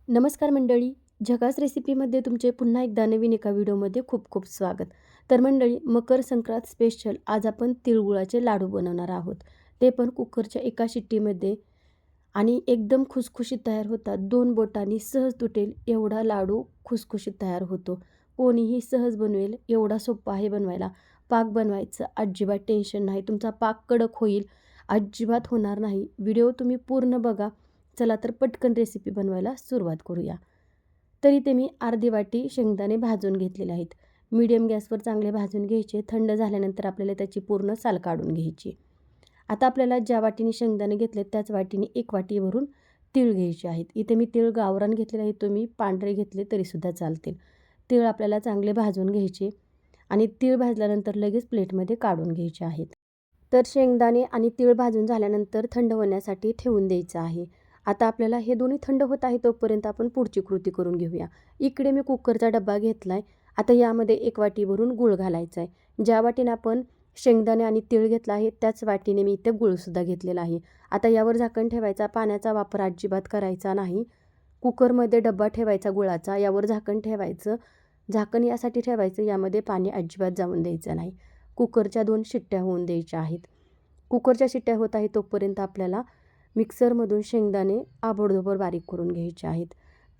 नमस्कार मंडळी, झकास रेसिपीमध्ये तुमचे पुन्हा एकदा नवीन एका व्हिडिओमध्ये खूप खूप स्वागत. तर मंडळी, मकर संक्रांत स्पेशल आज आपण तिळगुळाचे लाडू बनवणार आहोत. ते पण कुकरच्या एका शिट्टीमध्ये आणि एकदम खुसखुशीत तयार होतात. 2 बोटांनी सहज तुटेल एवढा लाडू खुसखुशीत तयार होतो. कोणीही सहज बनवेल एवढा सोपा आहे बनवायला. पाक बनवायचं अजिबात टेन्शन नाही. तुमचा पाक कडक होईल, अजिबात होणार नाही. व्हिडिओ तुम्ही पूर्ण बघा. चला तर पटकन रेसिपी बनवायला सुरुवात करूया. तर इथे मी अर्धी वाटी शेंगदाणे भाजून घेतलेले आहेत. मीडियम गॅसवर चांगले भाजून घ्यायचे. थंड झाल्यानंतर आपल्याला त्याची पूर्ण साल काढून घ्यायची. आता आपल्याला ज्या वाटीने शेंगदाणे घेतले त्याच वाटीने 1 वाटी भरून तीळ घ्यायचे आहेत. इथे मी तीळ गावरान घेतलेले आहेत. तुम्ही पांढरे घेतले तरीसुद्धा चालतील. तीळ आपल्याला चांगले भाजून घ्यायचे आणि तीळ भाजल्यानंतर लगेच प्लेटमध्ये काढून घ्यायचे आहेत. तर शेंगदाणे आणि तीळ भाजून झाल्यानंतर थंड होण्यासाठी ठेवून द्यायचं आहे. आता आपल्याला हे दोन्ही थंड होत आहे तोपर्यंत आपण पुढची कृती करून घेऊया. इकडे मी कुकरचा डब्बा घेतला आहे. आता यामध्ये 1 वाटी भरून गूळ घालायचा आहे. ज्या वाटीने आपण शेंगदाणे आणि तीळ घेतला आहे त्याच वाटीने मी इथे गूळसुद्धा घेतलेला आहे. आता यावर झाकण ठेवायचा. पाण्याचा वापर अजिबात करायचा नाही. कुकरमध्ये डब्बा ठेवायचा गुळाचा, यावर झाकण ठेवायचं. झाकण यासाठी ठेवायचं, यामध्ये पाणी अजिबात जाऊन द्यायचं नाही. कुकरच्या 2 शिट्ट्या होऊन द्यायच्या आहेत. कुकरच्या शिट्ट्या होत आहे तोपर्यंत आपल्याला मिक्सरमधून शेंगदाणे आबडधोबड बारीक करून घ्यायचे आहेत.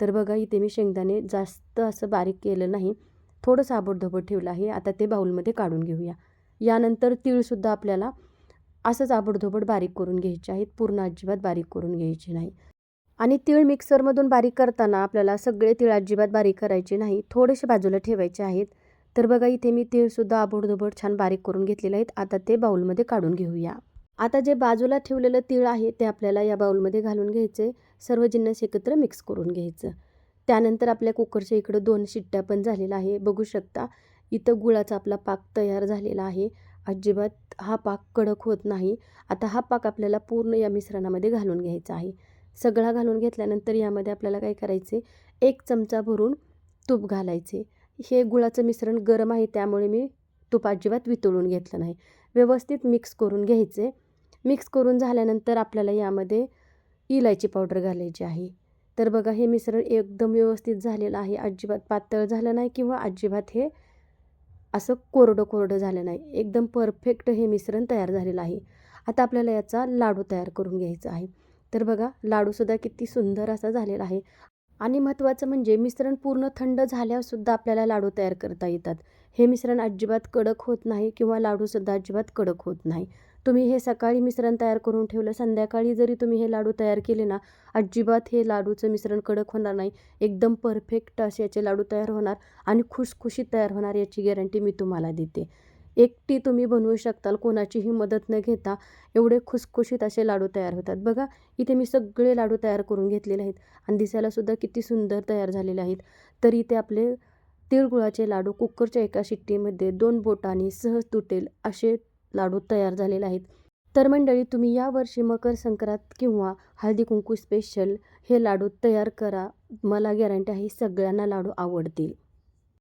तर बघा इथे मी शेंगदाणे जास्त असं बारीक केलं नाही, थोडंसं आबडधोबड ठेवलं आहे. आता ते बाउलमध्ये काढून घेऊया. यानंतर तीळसुद्धा आपल्याला असंच आबडधोबड बारीक करून घ्यायचे आहेत. पूर्ण अजिबात बारीक करून घ्यायचे नाही. आणि तीळ मिक्सरमधून बारीक करताना आपल्याला सगळे तीळ अजिबात बारीक करायचे नाही, थोडेसे बाजूला ठेवायचे आहेत. तर बघा इथे मी तीळसुद्धा आबडधोबड छान बारीक करून घेतलेले आहेत. आता ते बाउलमध्ये काढून घेऊया. आता जे बाजूला ठेवलेलं तीळ आहे ते आपल्याला या बाउलमध्ये घालून घ्यायचे. सर्व जिन्नस एकत्र मिक्स करून घ्यायचं. त्यानंतर आपल्या कुकरच्या इकडं 2 शिट्ट्या पण झालेल्या आहे. बघू शकता इथं गुळाचा आपला पाक तयार झालेला आहे. अजिबात हा पाक कडक होत नाही. आता हा पाक आपल्याला पूर्ण या मिश्रणामध्ये घालून घ्यायचा आहे. सगळा घालून घेतल्यानंतर यामध्ये आपल्याला काय करायचे, 1 चमचा भरून तूप घालायचे. हे गुळाचं मिश्रण गरम आहे त्यामुळे मी तूप अजिबात वितळून घेतलं नाही. व्यवस्थित मिक्स करून घ्यायचे. मिक्स करून झाल्यानंतर आपल्याला यामध्ये इलायची पावडर घालायची आहे. तर बघा हे मिश्रण एकदम व्यवस्थित झालेलं आहे. अजिबात पातळ झालं नाही किंवा अजिबात हे असं कोरडं झालं नाही. एकदम परफेक्ट हे मिश्रण तयार झालेलं आहे. आता आपल्याला याचा लाडू तयार करून घ्यायचा आहे. तर बघा लाडूसुद्धा किती सुंदर असा झालेला आहे. आणि महत्त्वाचं म्हणजे मिश्रण पूर्ण थंड झाल्यावरसुद्धा आपल्याला लाडू तयार करता येतात. हे मिश्रण अजिबात कडक होत नाही किंवा लाडूसुद्धा अजिबात कडक होत नाही. तुम्ही हे सकाळी मिश्रण तयार करून ठेवलं, संध्याकाळी जरी तुम्ही हे लाडू तयार केले ना, अजिबात हे लाडूचं मिश्रण कडक होणार नाही. एकदम परफेक्ट असे याचे लाडू तयार होणार आणि खुसखुशीत तयार होणार याची गॅरंटी मी तुम्हाला देते. एकटी तुम्ही बनवू शकताल, कोणाचीही मदत न घेता एवढे खुसखुशीत असे लाडू तयार होतात. बघा इथे मी सगळे लाडू तयार करून घेतलेले आहेत आणि दिसायलासुद्धा किती सुंदर तयार झालेले आहेत. तर इथे आपले तिळगुळाचे लाडू कुकरच्या एका शिट्टीमध्ये 2 बोटांनी सहज तुटेल असे लाडू तयार झालेले आहेत. तर मंडळी तुम्ही यावर्षी मकर संक्रांत किंवा हळदी कुंकू स्पेशल हे लाडू तयार करा. मला गॅरंटी आहे सगळ्यांना लाडू आवडतील.